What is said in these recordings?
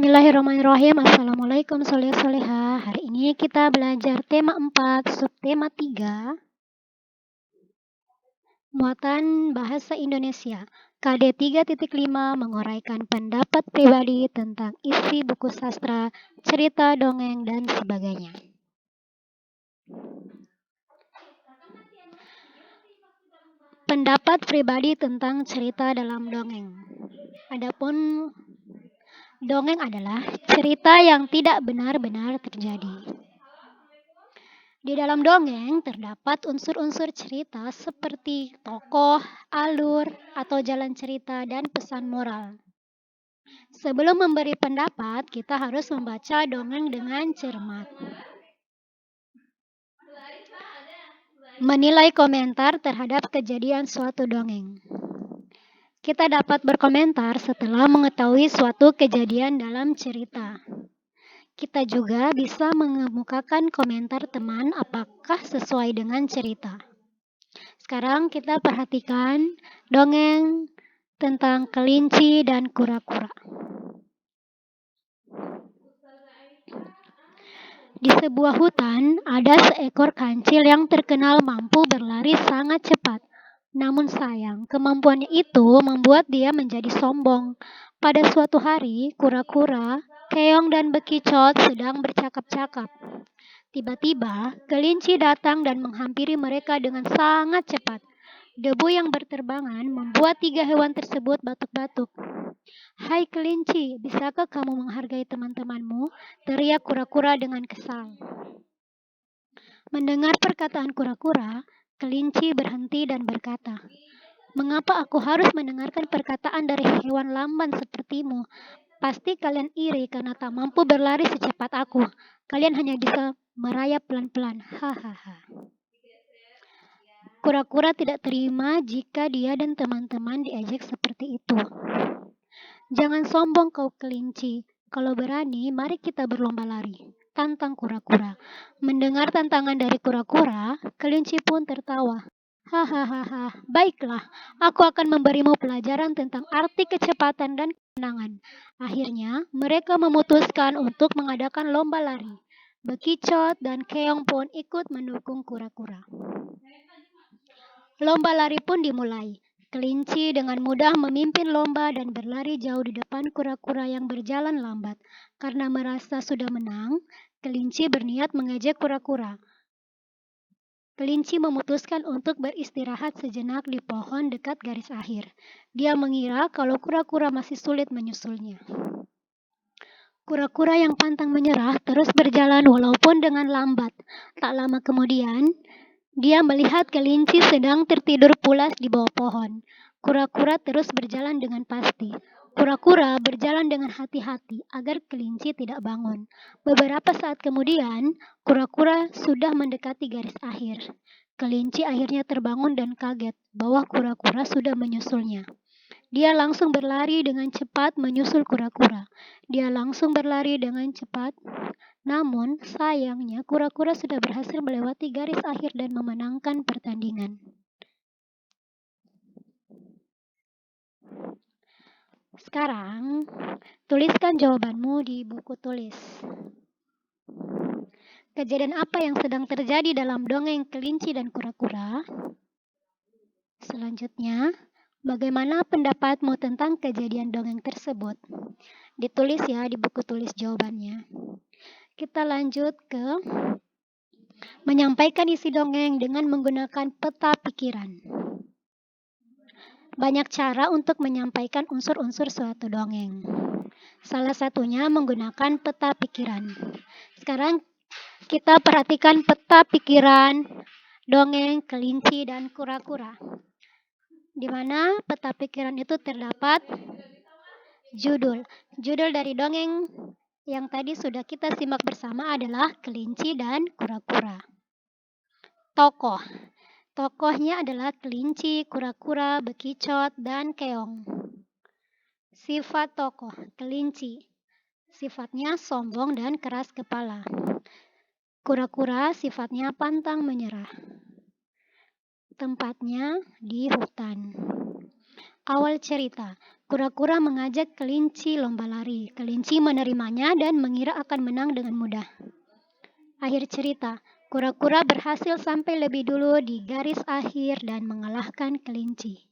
Bismillahirrahmanirrahim. Assalamualaikum soleh-solehah. Hari ini kita belajar tema 4, subtema 3, muatan bahasa Indonesia. KD 3.5 menguraikan pendapat pribadi tentang isi buku sastra, cerita, dongeng, dan sebagainya. Pendapat pribadi tentang cerita dalam dongeng. Adapun dongeng adalah cerita yang tidak benar-benar terjadi. Di dalam dongeng terdapat unsur-unsur cerita seperti tokoh, alur, atau jalan cerita, dan pesan moral. Sebelum memberi pendapat, kita harus membaca dongeng dengan cermat. Menilai komentar terhadap kejadian suatu dongeng. Kita dapat berkomentar setelah mengetahui suatu kejadian dalam cerita. Kita juga bisa mengemukakan komentar teman apakah sesuai dengan cerita. Sekarang kita perhatikan dongeng tentang kelinci dan kura-kura. Di sebuah hutan, ada seekor kancil yang terkenal mampu berlari sangat cepat. Namun sayang, kemampuannya itu membuat dia menjadi sombong. Pada suatu hari, kura-kura, keong, dan bekicot sedang bercakap-cakap. Tiba-tiba, kelinci datang dan menghampiri mereka dengan sangat cepat. Debu yang berterbangan membuat 3 hewan tersebut batuk-batuk. "Hai kelinci, bisakah kamu menghargai teman-temanmu?" teriak kura-kura dengan kesal. Mendengar perkataan kura-kura, kelinci berhenti dan berkata, "Mengapa aku harus mendengarkan perkataan dari hewan lamban sepertimu? Pasti kalian iri karena tak mampu berlari secepat aku. Kalian hanya bisa merayap pelan-pelan. Hahaha." Kura-kura tidak terima jika dia dan teman-teman diejek seperti itu. "Jangan sombong kau kelinci. Kalau berani, mari kita berlomba lari," tantang kura-kura. Mendengar tantangan dari kura-kura, kelinci pun tertawa. "Hahaha, baiklah, aku akan memberimu pelajaran tentang arti kecepatan dan kemenangan." Akhirnya, mereka memutuskan untuk mengadakan lomba lari. Bekicot dan keong pun ikut mendukung kura-kura. Lomba lari pun dimulai. Kelinci dengan mudah memimpin lomba dan berlari jauh di depan kura-kura yang berjalan lambat. Karena merasa sudah menang, kelinci berniat mengejek kura-kura. Kelinci memutuskan untuk beristirahat sejenak di pohon dekat garis akhir. Dia mengira kalau kura-kura masih sulit menyusulnya. Kura-kura yang pantang menyerah terus berjalan walaupun dengan lambat. Tak lama kemudian, dia melihat kelinci sedang tertidur pulas di bawah pohon. Kura-kura terus berjalan dengan pasti. Kura-kura berjalan dengan hati-hati agar kelinci tidak bangun. Beberapa saat kemudian, kura-kura sudah mendekati garis akhir. Kelinci akhirnya terbangun dan kaget bahwa kura-kura sudah menyusulnya. Dia langsung berlari dengan cepat menyusul kura-kura. Dia langsung berlari dengan cepat. Namun, sayangnya kura-kura sudah berhasil melewati garis akhir dan memenangkan pertandingan. Sekarang, tuliskan jawabanmu di buku tulis. Kejadian apa yang sedang terjadi dalam dongeng kelinci dan kura-kura? Selanjutnya, bagaimana pendapatmu tentang kejadian dongeng tersebut? Ditulis ya di buku tulis jawabannya. Kita lanjut ke menyampaikan isi dongeng dengan menggunakan peta pikiran. Banyak cara untuk menyampaikan unsur-unsur suatu dongeng. Salah satunya menggunakan peta pikiran. Sekarang kita perhatikan peta pikiran dongeng kelinci dan kura-kura. Di mana peta pikiran itu terdapat judul. Judul dari dongeng yang tadi sudah kita simak bersama adalah kelinci dan kura-kura. Tokoh. Tokohnya adalah kelinci, kura-kura, bekicot, dan keong. Sifat tokoh, kelinci. Sifatnya sombong dan keras kepala. Kura-kura sifatnya pantang menyerah. Tempatnya di hutan. Awal cerita, kura-kura mengajak kelinci lomba lari. Kelinci menerimanya dan mengira akan menang dengan mudah. Akhir cerita, kura-kura berhasil sampai lebih dulu di garis akhir dan mengalahkan kelinci.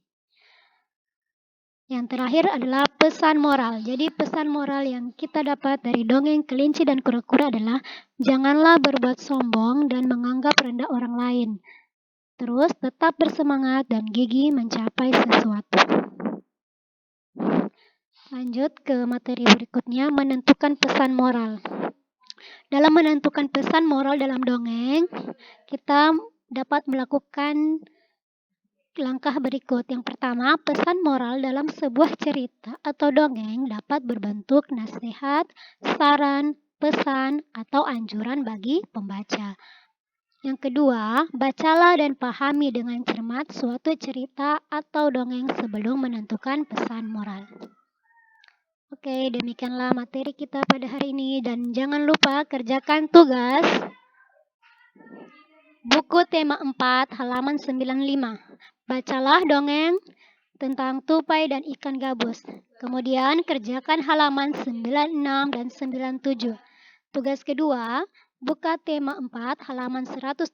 Yang terakhir adalah pesan moral. Jadi pesan moral yang kita dapat dari dongeng kelinci dan kura-kura adalah janganlah berbuat sombong dan menganggap rendah orang lain. Terus tetap bersemangat dan gigih mencapai sesuatu. Lanjut ke materi berikutnya, menentukan pesan moral. Dalam menentukan pesan moral dalam dongeng, kita dapat melakukan langkah berikut. Yang pertama, pesan moral dalam sebuah cerita atau dongeng dapat berbentuk nasihat, saran, pesan, atau anjuran bagi pembaca. Yang kedua, bacalah dan pahami dengan cermat suatu cerita atau dongeng sebelum menentukan pesan moral. Oke, demikianlah materi kita pada hari ini dan jangan lupa kerjakan tugas buku tema 4 halaman 95. Bacalah dongeng tentang tupai dan ikan gabus. Kemudian kerjakan halaman 96 dan 97. Tugas kedua, buka tema 4 halaman 118.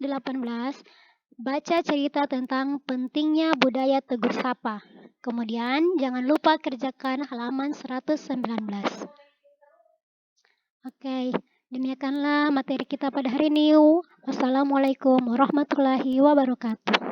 Baca cerita tentang pentingnya budaya tegur sapa. Kemudian jangan lupa kerjakan halaman 119. Oke, demikianlah materi kita pada hari ini. Wassalamualaikum warahmatullahi wabarakatuh.